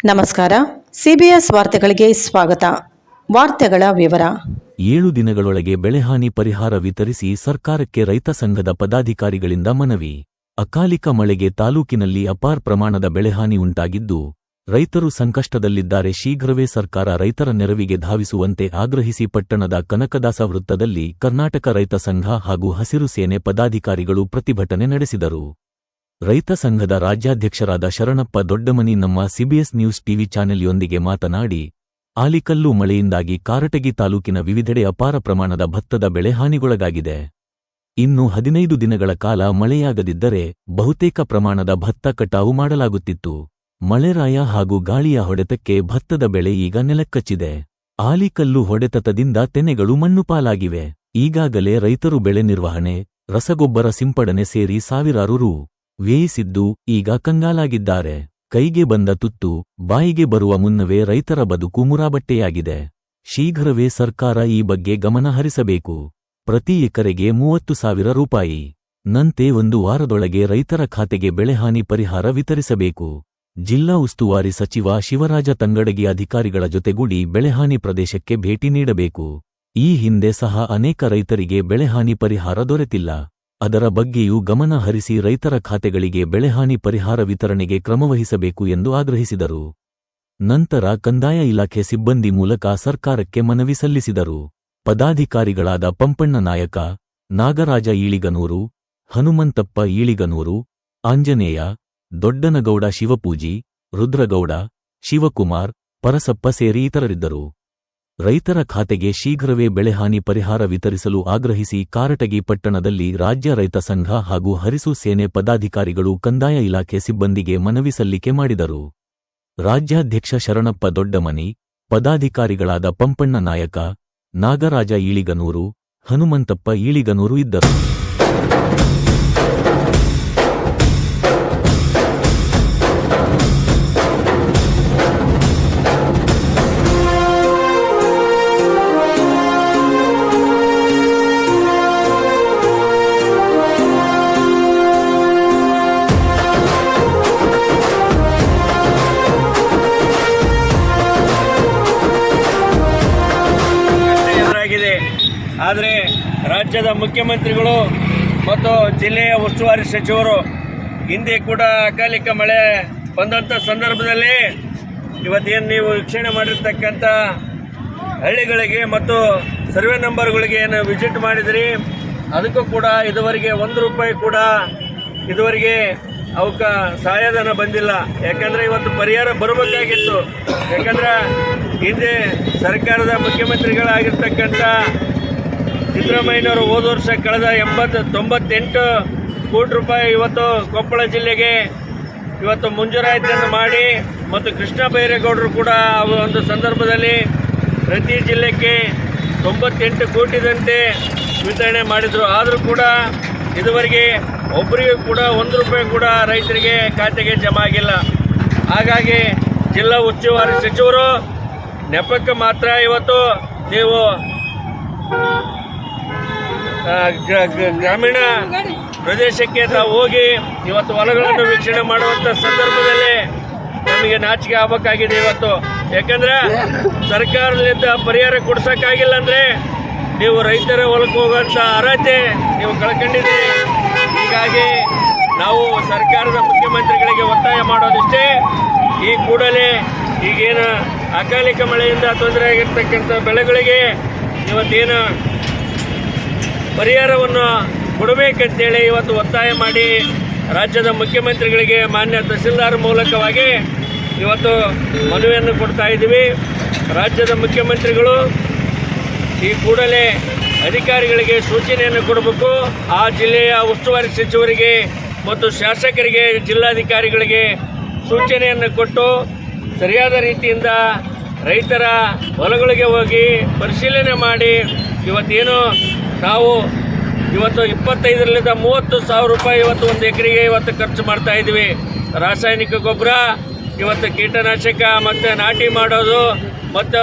ನಮಸ್ಕಾರ. ಸಿಬಿಎಸ್ ವಾರ್ತೆಗಳಿಗೆ ಸ್ವಾಗತ. ವಾರ್ತೆಗಳ ವಿವರ. 7 ದಿನಗಳೊಳಗೆ ಬೆಳೆಹಾನಿ ಪರಿಹಾರ ವಿತರಿಸಿ ಸರ್ಕಾರಕ್ಕೆ ರೈತ ಸಂಘದ ಪದಾಧಿಕಾರಿಗಳಿಂದ ಮನವಿ. ಅಕಾಲಿಕ ಮಳೆಗೆ ತಾಲೂಕಿನಲ್ಲಿ ಅಪಾರ ಪ್ರಮಾಣದ ಬೆಳೆಹಾನಿ ಉಂಟಾಗಿದ್ದು, ರೈತರು ಸಂಕಷ್ಟದಲ್ಲಿದ್ದಾರೆ. ಶೀಘ್ರವೇ ಸರ್ಕಾರ ರೈತರ ನೆರವಿಗೆ ಧಾವಿಸುವಂತೆ ಆಗ್ರಹಿಸಿ ಪಟ್ಟಣದ ಕನಕದಾಸ ವೃತ್ತದಲ್ಲಿ ಕರ್ನಾಟಕ ರೈತ ಸಂಘ ಹಾಗೂ ಹಸಿರು ಸೇನೆ ಪದಾಧಿಕಾರಿಗಳು ಪ್ರತಿಭಟನೆ ನಡೆಸಿದರು. ರೈತ ಸಂಘದ ರಾಜ್ಯಾಧ್ಯಕ್ಷರಾದ ಶರಣಪ್ಪ ದೊಡ್ಡಮನಿ ನಮ್ಮ ಸಿಬಿಎಸ್ ನ್ಯೂಸ್ ಟಿವಿ ಚಾನೆಲ್ಯೊಂದಿಗೆ ಮಾತನಾಡಿ, ಆಲಿಕಲ್ಲು ಮಳೆಯಿಂದಾಗಿ ಕಾರಟಗಿ ತಾಲೂಕಿನ ವಿವಿಧೆಡೆ ಅಪಾರ ಪ್ರಮಾಣದ ಭತ್ತದ ಬೆಳೆ ಹಾನಿಗೊಳಗಾಗಿದೆ. ಇನ್ನು 15 ದಿನಗಳ ಕಾಲ ಮಳೆಯಾಗದಿದ್ದರೆ ಬಹುತೇಕ ಪ್ರಮಾಣದ ಭತ್ತ ಕಟಾವು ಮಾಡಲಾಗುತ್ತಿತ್ತು. ಮಳೆರಾಯ ಹಾಗೂ ಗಾಳಿಯ ಹೊಡೆತಕ್ಕೆ ಭತ್ತದ ಬೆಳೆ ಈಗ ನೆಲಕ್ಕಚ್ಚಿದೆ. ಆಲಿಕಲ್ಲು ಹೊಡೆತದಿಂದ ತೆನೆಗಳು ಮಣ್ಣುಪಾಲಾಗಿವೆ. ಈಗಾಗಲೇ ರೈತರು ಬೆಳೆ ನಿರ್ವಹಣೆ, ರಸಗೊಬ್ಬರ ಸಿಂಪಡಣೆ ಸೇರಿ ಸಾವಿರಾರು ರೂ. ವ್ಯಯಿಸಿದ್ದು ಈಗ ಕಂಗಾಲಾಗಿದ್ದಾರೆ. ಕೈಗೆ ಬಂದ ತುತ್ತು ಬಾಯಿಗೆ ಬರುವ ಮುನ್ನವೇ ರೈತರ ಬದುಕು ಮುರಾಬಟ್ಟೆಯಾಗಿದೆ. ಶೀಘ್ರವೇ ಸರ್ಕಾರ ಈ ಬಗ್ಗೆ ಗಮನ ಹರಿಸಬೇಕು. ಪ್ರತಿ ಎಕರೆಗೆ 30,000 ರೂಪಾಯಿ ನಂತೆ 1 ವಾರದೊಳಗೆ ರೈತರ ಖಾತೆಗೆ ಬೆಳೆಹಾನಿ ಪರಿಹಾರ ವಿತರಿಸಬೇಕು. ಜಿಲ್ಲಾ ಉಸ್ತುವಾರಿ ಸಚಿವ ಶಿವರಾಜ ತಂಗಡಗಿ ಅಧಿಕಾರಿಗಳ ಜೊತೆಗೂಡಿ ಬೆಳೆಹಾನಿ ಪ್ರದೇಶಕ್ಕೆ ಭೇಟಿ ನೀಡಬೇಕು. ಈ ಹಿಂದೆ ಸಹ ಅನೇಕ ರೈತರಿಗೆ ಬೆಳೆಹಾನಿ ಪರಿಹಾರ ದೊರೆತಿಲ್ಲ. ಅದರ ಬಗ್ಗೆಯೂ ಗಮನ ಹರಿಸಿ ರೈತರ ಖಾತೆಗಳಿಗೆ ಬೆಳೆಹಾನಿ ಪರಿಹಾರ ವಿತರಣೆಗೆ ಕ್ರಮವಹಿಸಬೇಕು ಎಂದು ಆಗ್ರಹಿಸಿದರು. ನಂತರ ಕಂದಾಯ ಇಲಾಖೆ ಸಿಬ್ಬಂದಿ ಮೂಲಕ ಸರ್ಕಾರಕ್ಕೆ ಮನವಿ ಸಲ್ಲಿಸಿದರು. ಪದಾಧಿಕಾರಿಗಳಾದ ಪಂಪಣ್ಣ ನಾಯಕ, ನಾಗರಾಜ ಈಳಿಗನೂರು, ಹನುಮಂತಪ್ಪ ಈಳಿಗನೂರು, ಆಂಜನೇಯ, ದೊಡ್ಡನಗೌಡ ಶಿವಪೂಜಿ, ರುದ್ರಗೌಡ, ಶಿವಕುಮಾರ್, ಪರಸಪ್ಪ ಸೇರಿ ಇತರರಿದ್ದರು. ರೈತರ ಖಾತೆಗೆ ಶೀಘ್ರವೇ ಬೆಳೆಹಾನಿ ಪರಿಹಾರ ವಿತರಿಸಲು ಆಗ್ರಹಿಸಿ ಕಾರಟಗಿ ಪಟ್ಟಣದಲ್ಲಿ ರಾಜ್ಯ ರೈತ ಸಂಘ ಹಾಗೂ ಹಸಿರು ಸೇನೆ ಪದಾಧಿಕಾರಿಗಳು ಕಂದಾಯ ಇಲಾಖೆ ಸಿಬ್ಬಂದಿಗೆ ಮನವಿ ಸಲ್ಲಿಕೆ ಮಾಡಿದರು. ರಾಜ್ಯಾಧ್ಯಕ್ಷ ಶರಣಪ್ಪ ದೊಡ್ಡಮನಿ, ಪದಾಧಿಕಾರಿಗಳಾದ ಪಂಪಣ್ಣ ನಾಯಕ, ನಾಗರಾಜ ಈಳಿಗನೂರು, ಹನುಮಂತಪ್ಪ ಈಳಿಗನೂರು ಇದ್ದರು. ಆದರೆ ರಾಜ್ಯದ ಮುಖ್ಯಮಂತ್ರಿಗಳು ಮತ್ತು ಜಿಲ್ಲೆಯ ಉಸ್ತುವಾರಿ ಸಚಿವರು ಹಿಂದೆ ಕೂಡ ಅಕಾಲಿಕ ಮಳೆ ಬಂದಂಥ ಸಂದರ್ಭದಲ್ಲಿ ಇವತ್ತೇನು ನೀವು ವೀಕ್ಷಣೆ ಮಾಡಿರ್ತಕ್ಕಂಥ ಹಳ್ಳಿಗಳಿಗೆ ಮತ್ತು ಸರ್ವೆ ನಂಬರ್ಗಳಿಗೆ ಏನು ವಿಸಿಟ್ ಮಾಡಿದ್ರಿ, ಅದಕ್ಕೂ ಕೂಡ ಇದುವರೆಗೆ 1 ರೂಪಾಯಿ ಕೂಡ ಇದುವರೆಗೆ ಅವಕ್ಕೆ ಸಹಾಯಧನ ಬಂದಿಲ್ಲ. ಯಾಕಂದರೆ ಇವತ್ತು ಪರಿಹಾರ ಬರಬೇಕಾಗಿತ್ತು. ಯಾಕಂದ್ರೆ ಹಿಂದೆ ಸರ್ಕಾರದ ಮುಖ್ಯಮಂತ್ರಿಗಳಾಗಿರ್ತಕ್ಕಂಥ ಸಿದ್ದರಾಮಯ್ಯನವರು ಹೋದ ವರ್ಷ ಕಳೆದ 98 ಕೋಟಿ ರೂಪಾಯಿ ಇವತ್ತು ಕೊಪ್ಪಳ ಜಿಲ್ಲೆಗೆ ಇವತ್ತು ಮಂಜೂರಾತಿಯನ್ನು ಮಾಡಿ, ಮತ್ತು ಕೃಷ್ಣ ಬೈರೇಗೌಡರು ಕೂಡ ಒಂದು ಸಂದರ್ಭದಲ್ಲಿ ಪ್ರತಿ ಜಿಲ್ಲೆಗೆ 98 ಕೋಟಿದಂತೆ ವಿತರಣೆ ಮಾಡಿದರು. ಆದರೂ ಕೂಡ ಇದುವರೆಗೆ ಒಬ್ಬರಿಗೂ ಕೂಡ 1 ರೂಪಾಯಿ ಕೂಡ ರೈತರಿಗೆ ಖಾತೆಗೆ ಜಮಾ ಆಗಿಲ್ಲ. ಹಾಗಾಗಿ ಜಿಲ್ಲಾ ಉಸ್ತುವಾರಿ ಸಚಿವರು ನೆಪಕ್ಕೆ ಮಾತ್ರ ಇವತ್ತು ನೀವು ಗ್ರಾಮೀಣ ಪ್ರದೇಶಕ್ಕೆ ತಾವು ಹೋಗಿ ಇವತ್ತು ಹೊಲಗಳನ್ನು ವೀಕ್ಷಣೆ ಮಾಡುವಂಥ ಸಂದರ್ಭದಲ್ಲಿ ನಮಗೆ ನಾಚಿಕೆ ಆಗಬೇಕಾಗಿದೆ ಇವತ್ತು. ಯಾಕಂದರೆ ಸರ್ಕಾರದಿಂದ ಪರಿಹಾರ ಕೊಡ್ಸೋಕ್ಕಾಗಿಲ್ಲ ಅಂದರೆ ನೀವು ರೈತರ ಹೊಲಕ್ಕೆ ಹೋಗುವಂಥ ಅರ್ಹತೆ ನೀವು ಕಳ್ಕೊಂಡಿದ್ದೀರಿ. ಹೀಗಾಗಿ ನಾವು ಸರ್ಕಾರದ ಮುಖ್ಯಮಂತ್ರಿಗಳಿಗೆ ಒತ್ತಾಯ ಮಾಡೋದಿಷ್ಟೇ, ಈ ಕೂಡಲೇ ಈಗೇನು ಅಕಾಲಿಕ ಮಳೆಯಿಂದ ತೊಂದರೆ ಆಗಿರ್ತಕ್ಕಂಥ ಬೆಳೆಗಳಿಗೆ ಇವತ್ತೇನು ಪರಿಹಾರವನ್ನು ಕೊಡಬೇಕಂತೇಳಿ ಇವತ್ತು ಒತ್ತಾಯ ಮಾಡಿ ರಾಜ್ಯದ ಮುಖ್ಯಮಂತ್ರಿಗಳಿಗೆ ಮಾನ್ಯ ತಹಸೀಲ್ದಾರ್ ಮೂಲಕವಾಗಿ ಇವತ್ತು ಮನವಿಯನ್ನು ಕೊಡ್ತಾ ಇದ್ದೀವಿ. ರಾಜ್ಯದ ಮುಖ್ಯಮಂತ್ರಿಗಳು ಈ ಕೂಡಲೇ ಅಧಿಕಾರಿಗಳಿಗೆ ಸೂಚನೆಯನ್ನು ಕೊಡಬೇಕು. ಆ ಜಿಲ್ಲೆಯ ಉಸ್ತುವಾರಿ ಸಚಿವರಿಗೆ ಮತ್ತು ಶಾಸಕರಿಗೆ, ಜಿಲ್ಲಾಧಿಕಾರಿಗಳಿಗೆ ಸೂಚನೆಯನ್ನು ಕೊಟ್ಟು ಸರಿಯಾದ ರೀತಿಯಿಂದ ರೈತರ ಹೊಲಗಳಿಗೆ ಹೋಗಿ ಪರಿಶೀಲನೆ ಮಾಡಿ, ಇವತ್ತೇನು ನಾವು ಇವತ್ತು 25ರಿಂದ 30,000 ರೂಪಾಯಿ ಇವತ್ತು 1 ಎಕರೆಗೆ ಇವತ್ತು ಖರ್ಚು ಮಾಡ್ತಾ ಇದ್ದೀವಿ. ರಾಸಾಯನಿಕ ಗೊಬ್ಬರ, ಇವತ್ತು ಕೀಟನಾಶಕ ಮತ್ತು ನಾಟಿ ಮಾಡೋದು ಮತ್ತು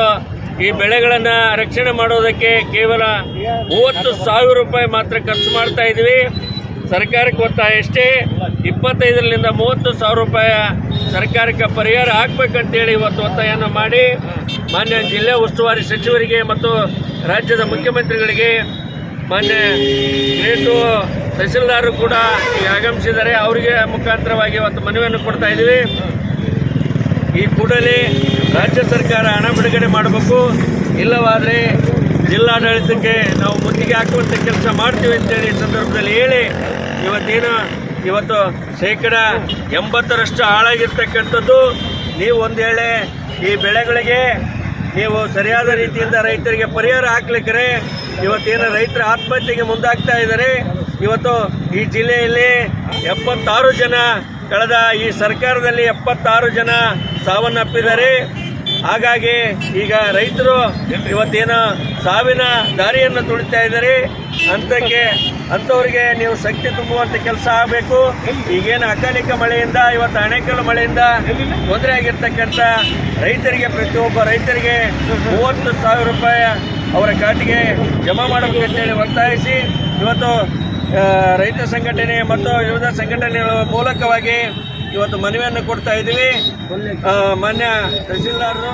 ಈ ಬೆಳೆಗಳನ್ನು ರಕ್ಷಣೆ ಮಾಡೋದಕ್ಕೆ ಕೇವಲ 30,000 ರೂಪಾಯಿ ಮಾತ್ರ ಖರ್ಚು ಮಾಡ್ತಾ ಇದ್ದೀವಿ. ಸರ್ಕಾರಕ್ಕೆ ಒತ್ತಾಯ ಅಷ್ಟೇ, 25ರಿಂದ 30,000 ರೂಪಾಯಿ ಸರ್ಕಾರಕ್ಕೆ ಪರಿಹಾರ ಹಾಕ್ಬೇಕಂತೇಳಿ ಇವತ್ತು ಒತ್ತಾಯವನ್ನು ಮಾಡಿ ಮಾನ್ಯ ಜಿಲ್ಲಾ ಉಸ್ತುವಾರಿ ಸಚಿವರಿಗೆ ಮತ್ತು ರಾಜ್ಯದ ಮುಖ್ಯಮಂತ್ರಿಗಳಿಗೆ ಮಾನ್ಯ ಗ್ರೇಟು ತಹಸೀಲ್ದಾರರು ಕೂಡ ಈಗ ಆಗಮಿಸಿದ್ದಾರೆ. ಅವರಿಗೆ ಮುಖಾಂತರವಾಗಿ ಇವತ್ತು ಮನವಿಯನ್ನು ಕೊಡ್ತಾ ಇದ್ದೀವಿ. ಈ ಕೂಡಲೇ ರಾಜ್ಯ ಸರ್ಕಾರ ಹಣ ಬಿಡುಗಡೆ ಮಾಡಬೇಕು, ಇಲ್ಲವಾದರೆ ಜಿಲ್ಲಾಡಳಿತಕ್ಕೆ ನಾವು ಮುತ್ತಿಗೆ ಹಾಕುವಂಥ ಕೆಲಸ ಮಾಡ್ತೀವಿ ಅಂತೇಳಿ ಈ ಸಂದರ್ಭದಲ್ಲಿ ಹೇಳಿ ಇವತ್ತು ಶೇಕಡ 80ರಷ್ಟು ಹಾಳಾಗಿರ್ತಕ್ಕಂಥದ್ದು. ನೀವು ಒಂದು ವೇಳೆ ಈ ಬೆಳೆಗಳಿಗೆ ನೀವು ಸರಿಯಾದ ರೀತಿಯಿಂದ ರೈತರಿಗೆ ಪರಿಹಾರ ಹಾಕ್ಲಿಕ್ಕೆ ಇವತ್ತೇನು ರೈತರ ಆತ್ಮಹತ್ಯೆಗೆ ಮುಂದಾಗ್ತಾ ಇದ್ದಾರೆ. ಇವತ್ತು ಈ ಜಿಲ್ಲೆಯಲ್ಲಿ 76 ಜನ ಕಳೆದ ಈ ಸರ್ಕಾರದಲ್ಲಿ 76 ಜನ ಸಾವನ್ನಪ್ಪಿದ್ದಾರೆ. ಹಾಗಾಗಿ ಈಗ ರೈತರು ಇವತ್ತೇನು ಸಾವಿನ ದಾರಿಯನ್ನು ತುಳಿತಾ ಇದ್ದಾರೆ. ಅಂಥವ್ರಿಗೆ ನೀವು ಶಕ್ತಿ ತುಂಬುವಂಥ ಕೆಲಸ ಆಗಬೇಕು. ಈಗೇನು ಅಕಾಲಿಕ ಮಳೆಯಿಂದ ಇವತ್ತು ಅಣೆಕಲ್ಲು ಮಳೆಯಿಂದ ತೊಂದರೆ ಆಗಿರ್ತಕ್ಕಂಥ ರೈತರಿಗೆ ಪ್ರತಿಯೊಬ್ಬ ರೈತರಿಗೆ 30,000 ರೂಪಾಯಿ ಅವರ ಖಾತೆಗೆ ಜಮಾ ಮಾಡಬೇಕಂತೇಳಿ ಒತ್ತಾಯಿಸಿ ಇವತ್ತು ರೈತ ಸಂಘಟನೆ ಮತ್ತು ವಿವಿಧ ಸಂಘಟನೆಗಳ ಮೂಲಕವಾಗಿ ಇವತ್ತು ಮನವಿಯನ್ನು ಕೊಡ್ತಾ ಇದ್ದೀವಿ. ಮಾನ್ಯ ತಹಸೀಲ್ದಾರರು